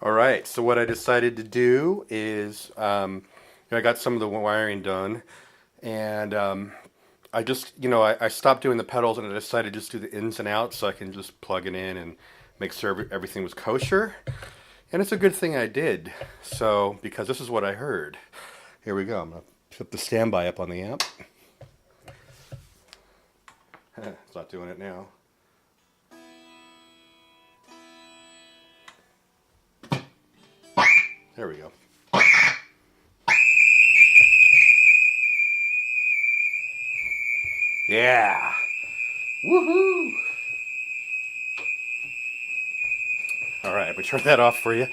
All right, so what I decided to do is I got some of the wiring done, and I just, I stopped doing the pedals and I decided to just do the ins and outs so I can just plug it in and make sure everything was kosher. And it's a good thing I did. So, because this is what I heard. Here we go. I'm going to put the standby up on the amp. It's not doing it now. There we go. Yeah! Woohoo! All right, we turn that off for you.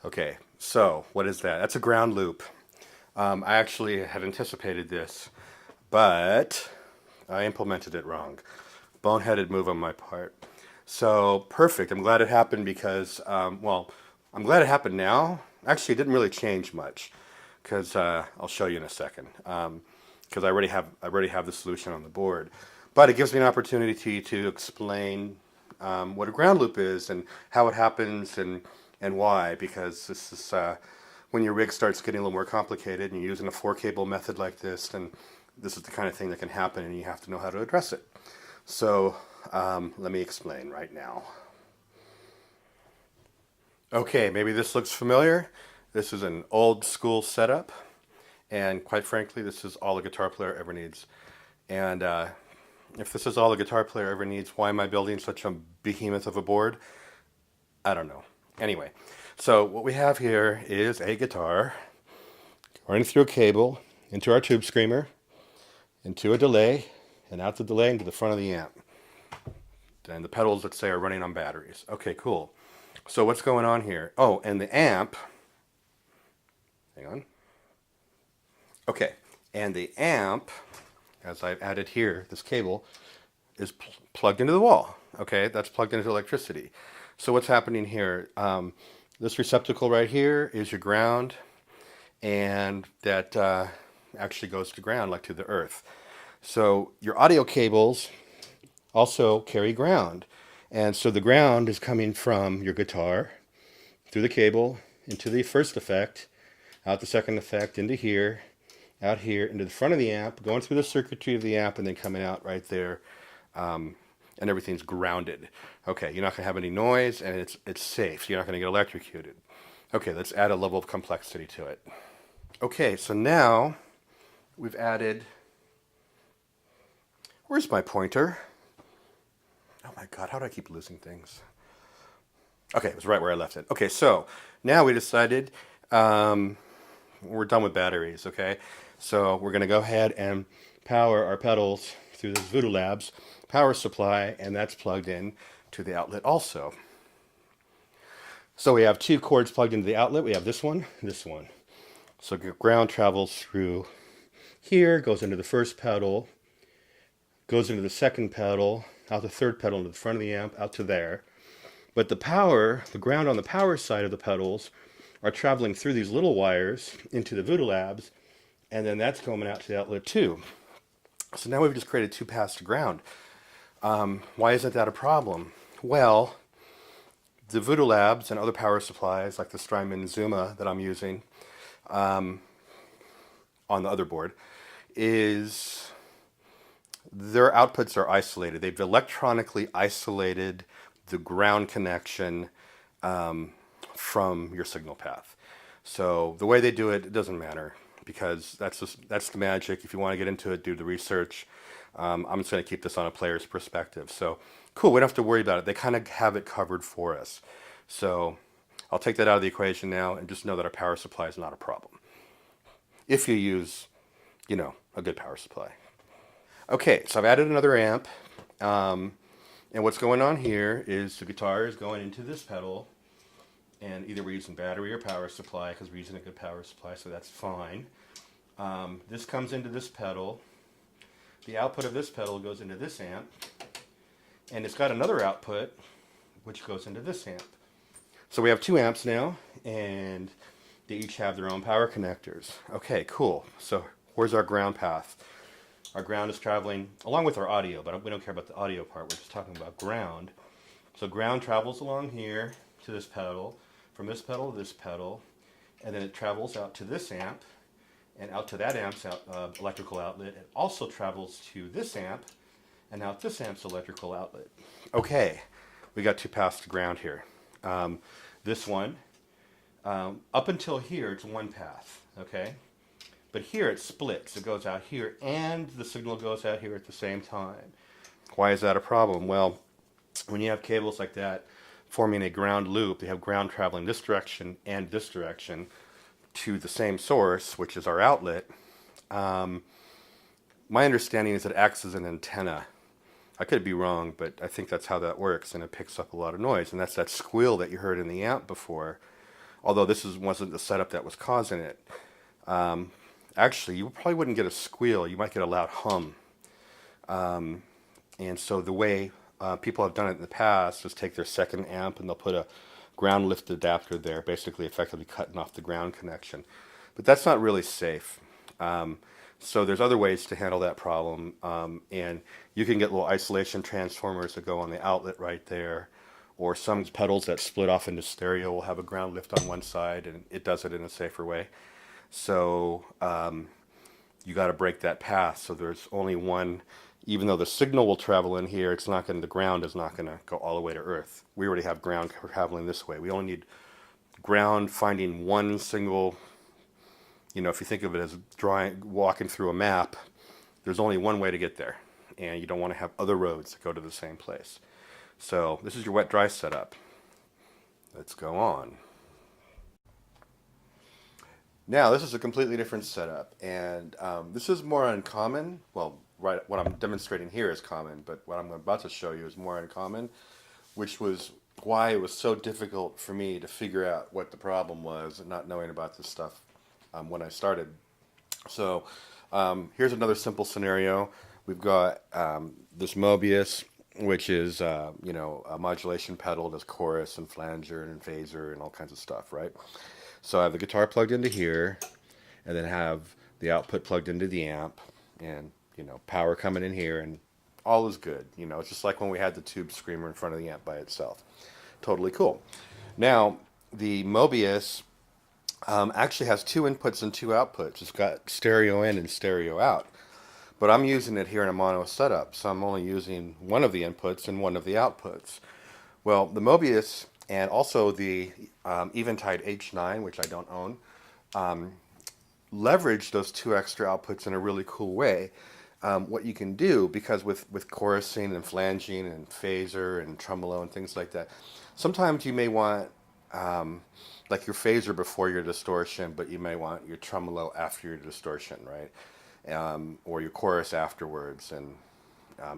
Okay, so what is that? That's a ground loop. I actually had anticipated this, but I implemented it wrong. Boneheaded move on my part. So perfect. I'm glad it happened because, well, I'm glad it happened now. Actually, it didn't really change much because I'll show you in a second. Because I already have the solution on the board, but it gives me an opportunity to explain what a ground loop is and how it happens and why. Because this is when your rig starts getting a little more complicated and you're using a 4-cable method like this, then this is the kind of thing that can happen, and you have to know how to address it. So let me explain right now. Okay, maybe this looks familiar. This is an old school setup. And quite frankly, this is all a guitar player ever needs. And if this is all a guitar player ever needs, why am I building such a behemoth of a board? I don't know. Anyway, so what we have here is a guitar running through a cable into our tube screamer, into a delay, and out the delay into the front of the amp. And the pedals, let's say, are running on batteries. Okay, cool. So what's going on here? Oh, and the amp, hang on. Okay, and the amp, as I've added here, this cable, is plugged into the wall. Okay, that's plugged into electricity. So what's happening here? This receptacle right here is your ground, and that actually goes to ground, like to the earth. So your audio cables also carry ground. And so the ground is coming from your guitar, through the cable, into the first effect, out the second effect, into here, out here into the front of the amp, going through the circuitry of the amp, and then coming out right there, and everything's grounded. Okay, you're not going to have any noise, and it's safe, so you're not going to get electrocuted. Okay, let's add a level of complexity to it. Okay, so now we've added... Where's my pointer? Oh my god, how do I keep losing things? Okay, it was right where I left it. Okay, so now we decided we're done with batteries, okay? So we're going to go ahead and power our pedals through this Voodoo Labs power supply, and that's plugged in to the outlet also. So we have 2 cords plugged into the outlet. We have this one, this one. So ground travels through here, goes into the first pedal, goes into the second pedal, out the third pedal into the front of the amp, out to there. But the power, the ground on the power side of the pedals are traveling through these little wires into the Voodoo Labs, and then that's going out to the outlet too. So now we've just created 2 paths to ground. Why isn't that a problem? Well, the Voodoo Labs and other power supplies like the Strymon Zuma that I'm using on the other board is their outputs are isolated. They've electronically isolated the ground connection from your signal path. So the way they do it, it doesn't matter, because that's the magic. If you want to get into it, do the research. I'm just going to keep this on a player's perspective. So cool, we don't have to worry about it. They kind of have it covered for us. So I'll take that out of the equation now and just know that our power supply is not a problem. If you use, a good power supply. Okay, so I've added another amp. And what's going on here is the guitar is going into this pedal, and either we're using battery or power supply, because we're using a good power supply, so that's fine. This comes into this pedal. The output of this pedal goes into this amp, and it's got another output which goes into this amp. So we have 2 amps now, and they each have their own power connectors. Okay, cool. So where's our ground path? Our ground is traveling along with our audio, but we don't care about the audio part. We're just talking about ground. So ground travels along here, to this pedal, from this pedal to this pedal, and then it travels out to this amp, and out to that amp's electrical outlet. It also travels to this amp, and out this amp's electrical outlet. Okay, we got two paths to ground here. This one, up until here, it's one path, okay? But here it splits. It goes out here, and the signal goes out here at the same time. Why is that a problem? Well, when you have cables like that forming a ground loop, they have ground traveling this direction and this direction to the same source, which is our outlet. My understanding is it acts as an antenna. I could be wrong, but I think that's how that works, and it picks up a lot of noise, and that's that squeal that you heard in the amp before, although this wasn't the setup that was causing it. Actually, you probably wouldn't get a squeal. You might get a loud hum. And so the way people have done it in the past is take their second amp and they'll put a ground lift adapter there, basically effectively cutting off the ground connection. But that's not really safe. So there's other ways to handle that problem. And you can get little isolation transformers that go on the outlet right there. Or some pedals that split off into stereo will have a ground lift on one side, and it does it in a safer way. So you got to break that path. So there's only one. Even though the signal will travel in here, it's not going. The ground is not going to go all the way to Earth. We already have ground traveling this way. We only need ground finding one single. You know, if you think of it as walking through a map, there's only one way to get there, and you don't want to have other roads that go to the same place. So this is your wet-dry setup. Let's go on. Now this is a completely different setup, and this is more uncommon. Well, right, what I'm demonstrating here is common, but what I'm about to show you is more uncommon, which was why it was so difficult for me to figure out what the problem was and not knowing about this stuff when I started. So here's another simple scenario. We've got this Mobius, which is you know, a modulation pedal, does chorus and flanger and phaser and all kinds of stuff, right? So I have the guitar plugged into here, and then have the output plugged into the amp, and you know, power coming in here, and all is good. You know, it's just like when we had the tube screamer in front of the amp by itself. Totally cool. Now the Mobius actually has two inputs and two outputs. It's got stereo in and stereo out. But I'm using it here in a mono setup, so I'm only using one of the inputs and one of the outputs. Well, the Mobius and also the Eventide H9, which I don't own, leverage those two extra outputs in a really cool way. What you can do, because with chorusing and flanging and phaser and tremolo and things like that, sometimes you may want like your phaser before your distortion, but you may want your tremolo after your distortion, right? Or your chorus afterwards, and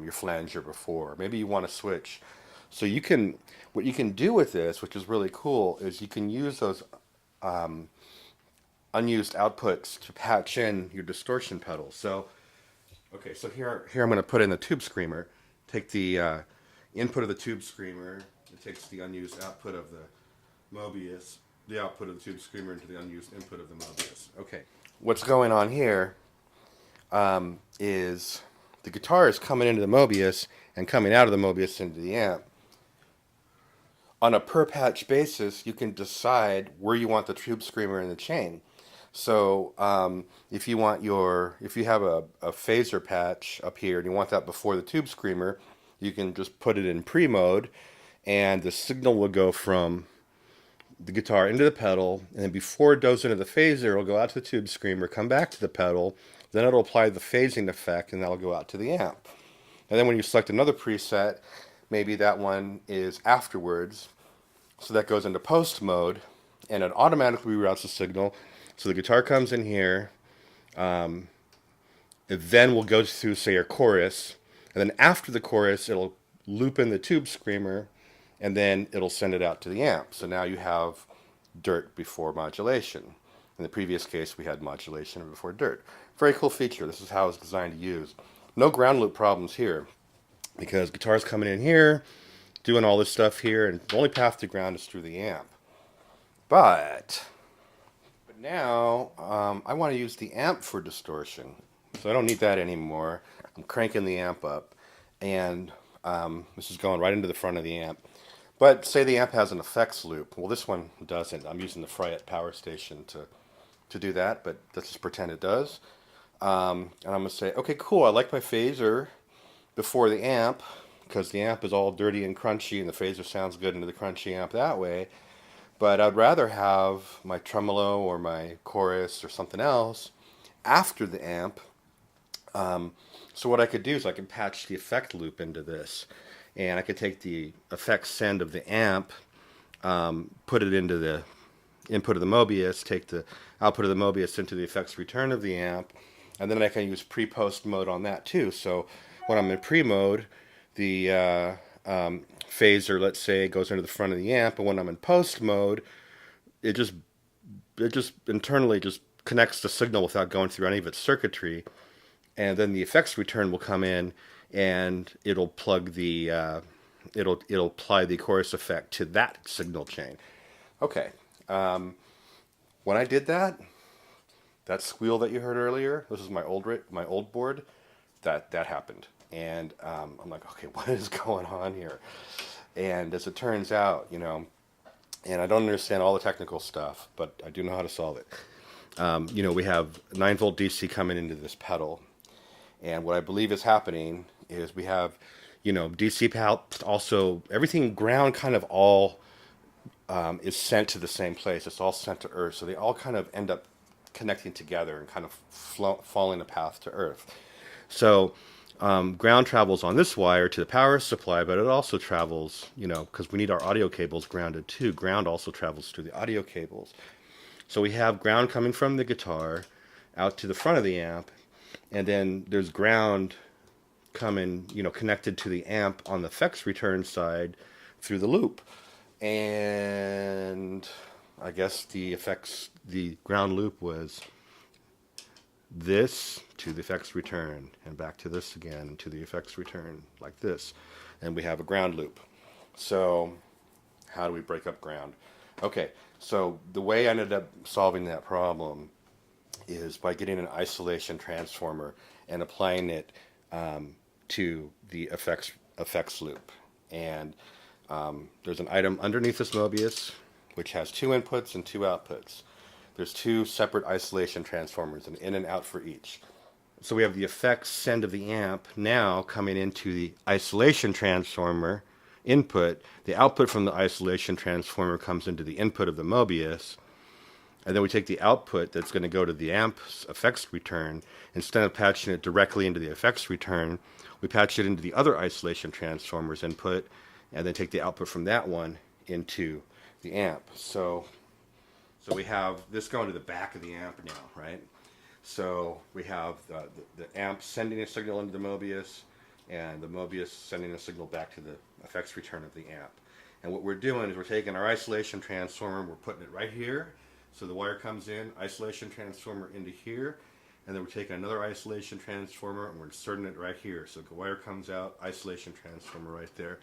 your flanger before. Maybe you want to switch. So you can, what you can do with this, which is really cool, is you can use those unused outputs to patch in your distortion pedals. So, okay, so here I'm going to put in the tube screamer. Take the input of the tube screamer. It takes the unused output of the Mobius, the output of the tube screamer into the unused input of the Mobius. Okay, what's going on here is the guitar is coming into the Mobius and coming out of the Mobius into the amp. On a per patch basis, you can decide where you want the tube screamer in the chain. So if you have a phaser patch up here and you want that before the tube screamer, you can just put it in pre-mode, and the signal will go from the guitar into the pedal, and then before it goes into the phaser, it'll go out to the tube screamer, come back to the pedal, then it'll apply the phasing effect, and that'll go out to the amp. And then when you select another preset, maybe that one is afterwards, so that goes into post mode, and it automatically reroutes the signal. So the guitar comes in here, it then will go through, say, your chorus, and then after the chorus, it'll loop in the tube screamer, and then it'll send it out to the amp. So now you have dirt before modulation. In the previous case, we had modulation before dirt. Very cool feature. This is how it's designed to use. No ground loop problems here, because guitar's coming in here, doing all this stuff here, and the only path to ground is through the amp. But now I want to use the amp for distortion, so I don't need that anymore. I'm cranking the amp up, and this is going right into the front of the amp. But say the amp has an effects loop. Well, this one doesn't. I'm using the Fryette power station to do that, but let's just pretend it does. And I'm going to say, okay, cool, I like my phaser before the amp, because the amp is all dirty and crunchy, and the phaser sounds good into the crunchy amp that way. But I'd rather have my tremolo or my chorus or something else after the amp. So what I could do is I could patch the effect loop into this, and I could take the effects send of the amp, put it into the input of the Mobius, take the output of the Mobius into the effects return of the amp, and then I can use pre-post mode on that too. So when I'm in pre-mode, the phaser, let's say, goes into the front of the amp, and when I'm in post mode, it just internally just connects the signal without going through any of its circuitry, and then the effects return will come in, and it'll plug the it'll apply the chorus effect to that signal chain. Okay. When I did that, that squeal that you heard earlier, this is my old board, that happened, and I'm like, okay, what is going on here? And as it turns out, and I don't understand all the technical stuff, but I do know how to solve it. We have 9-volt DC coming into this pedal, and what I believe is happening is we have, DC pedal, also everything ground kind of all is sent to the same place. It's all sent to Earth, so they all kind of end up connecting together and kind of following a path to Earth. So ground travels on this wire to the power supply, but it also travels, because we need our audio cables grounded too. Ground also travels through the audio cables. So we have ground coming from the guitar out to the front of the amp, and then there's ground coming, connected to the amp on the effects return side through the loop. And I guess the ground loop was this to the effects return, and back to this again to the effects return, like this. And we have a ground loop. So how do we break up ground? Okay, so the way I ended up solving that problem is by getting an isolation transformer and applying it to the effects loop. And there's an item underneath this Mobius which has 2 inputs and 2 outputs. There's 2 separate isolation transformers, an in and out for each. So we have the effects send of the amp now coming into the isolation transformer input. The output from the isolation transformer comes into the input of the Mobius. And then we take the output that's going to go to the amp's effects return. Instead of patching it directly into the effects return, we patch it into the other isolation transformer's input, and then take the output from that one into the amp. So we have this going to the back of the amp now, right? So we have the amp sending a signal into the Mobius, and the Mobius sending a signal back to the effects return of the amp. And what we're doing is we're taking our isolation transformer and we're putting it right here. So the wire comes in, isolation transformer into here, and then we're taking another isolation transformer and we're inserting it right here. So the wire comes out, isolation transformer right there.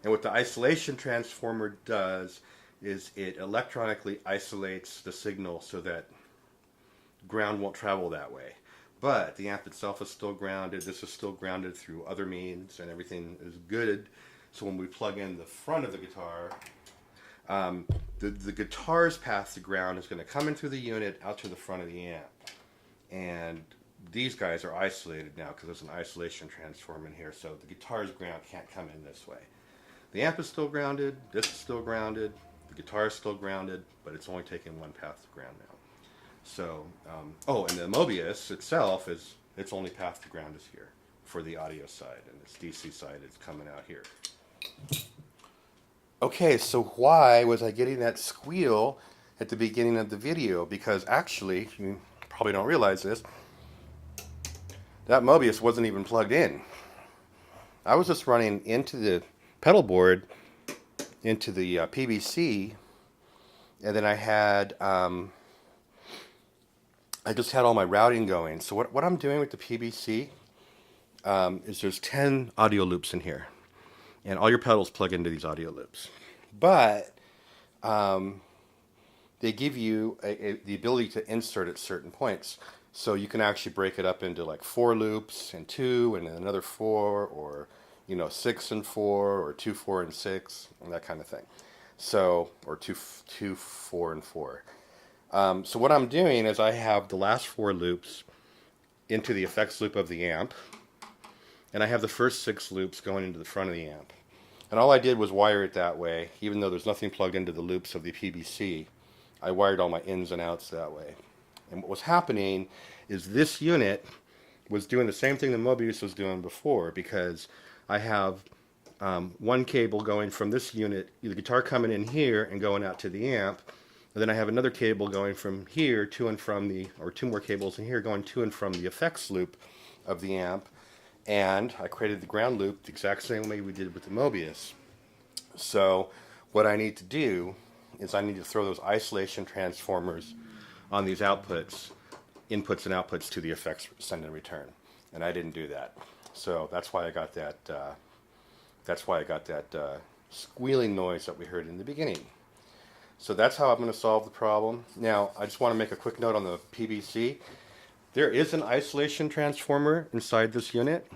And what the isolation transformer does is it electronically isolates the signal so that ground won't travel that way. But the amp itself is still grounded. This is still grounded through other means, and everything is good. So when we plug in the front of the guitar, the guitar's path to ground is going to come in through the unit out to the front of the amp. And these guys are isolated now because there's an isolation transformer in here, so the guitar's ground can't come in this way. The amp is still grounded, this is still grounded, the guitar is still grounded, but it's only taking one path to ground now. So, and the Mobius itself its only path to ground is here for the audio side, and its DC side is coming out here. Okay, so why was I getting that squeal at the beginning of the video? Because actually, you probably don't realize this, that Mobius wasn't even plugged in. I was just running into the pedalboard, into the PVC, and then I had, I just had all my routing going. So what I'm doing with the PVC is there's 10 audio loops in here, and all your pedals plug into these audio loops. But they give you the ability to insert at certain points. So you can actually break it up into like 4 loops and 2 and then another 4, or you know, 6 and 4 or 2, 4 and 6 and that kind of thing. So, or 2, 4 and 4. So what I'm doing is I have the last 4 loops into the effects loop of the amp, and I have the first 6 loops going into the front of the amp. And all I did was wire it that way, even though there's nothing plugged into the loops of the PBC. I wired all my ins and outs that way. And what was happening is this unit was doing the same thing the Mobius was doing before, because I have one cable going from this unit, the guitar coming in here and going out to the amp, and then I have another cable going from here to and from the, or 2 more cables in here going to and from the effects loop of the amp, and I created the ground loop the exact same way we did with the Mobius. So what I need to do is I need to throw those isolation transformers on these outputs, inputs and outputs to the effects send and return, and I didn't do that. So that's why I got that. Squealing noise that we heard in the beginning. So that's how I'm going to solve the problem. Now I just want to make a quick note on the PBC. There is an isolation transformer inside this unit.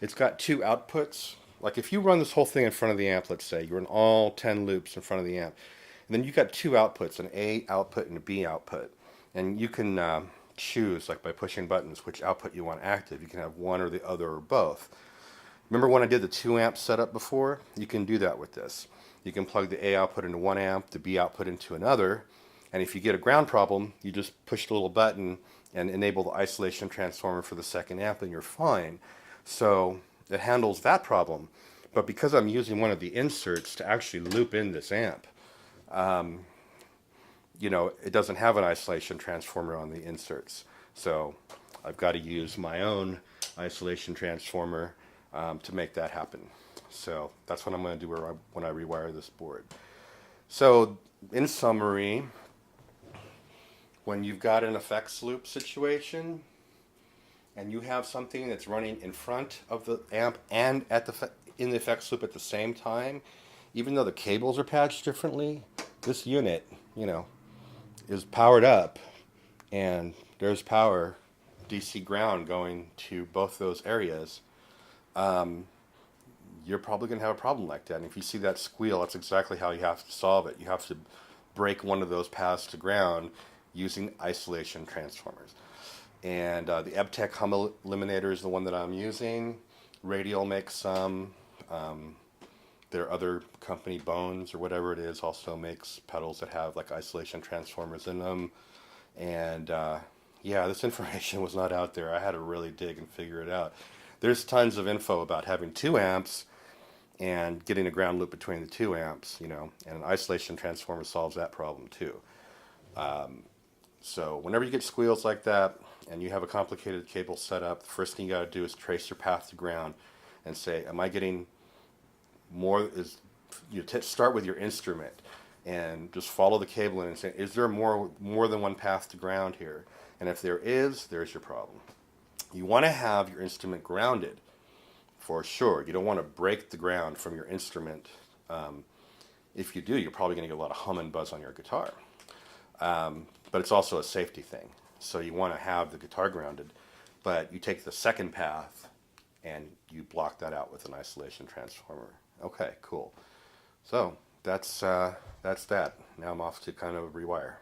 It's got 2 outputs. Like if you run this whole thing in front of the amp, let's say you run all 10 loops in front of the amp, and then you got 2 outputs, an A output and a B output, and you can choose, like by pushing buttons, which output you want active. You can have one or the other or both. Remember when I did the 2 amp setup before? You can do that with this. You can plug the A output into one amp, the B output into another, and if you get a ground problem, you just push the little button and enable the isolation transformer for the second amp and you're fine. So it handles that problem. But because I'm using one of the inserts to actually loop in this amp, you know, it doesn't have an isolation transformer on the inserts. So I've got to use my own isolation transformer to make that happen. So that's what I'm going to do when I rewire this board. So in summary, when you've got an effects loop situation and you have something that's running in front of the amp and in the effects loop at the same time, even though the cables are patched differently, this unit, you know, is powered up and there's power, DC ground, going to both those areas. You're probably going to have a problem like that. And if you see that squeal, that's exactly how you have to solve it. You have to break one of those paths to ground using isolation transformers. And the EBTech hum eliminator is the one that I'm using. Radial makes some. Their other company, Bones or whatever it is, also makes pedals that have like isolation transformers in them. And yeah, this information was not out there. I had to really dig and figure it out. There's tons of info about having 2 amps and getting a ground loop between the 2 amps, you know, and an isolation transformer solves that problem too. So whenever you get squeals like that and you have a complicated cable setup, the first thing you got to do is trace your path to ground and say, am I getting more? Start with your instrument and just follow the cable in and say, is there more than one path to ground here? And if there is, there's your problem. You want to have your instrument grounded for sure. You don't want to break the ground from your instrument. If you do, you're probably going to get a lot of hum and buzz on your guitar. But it's also a safety thing. So you want to have the guitar grounded, but you take the second path and you block that out with an isolation transformer. Okay, cool. So that's that. Now I'm off to kind of rewire.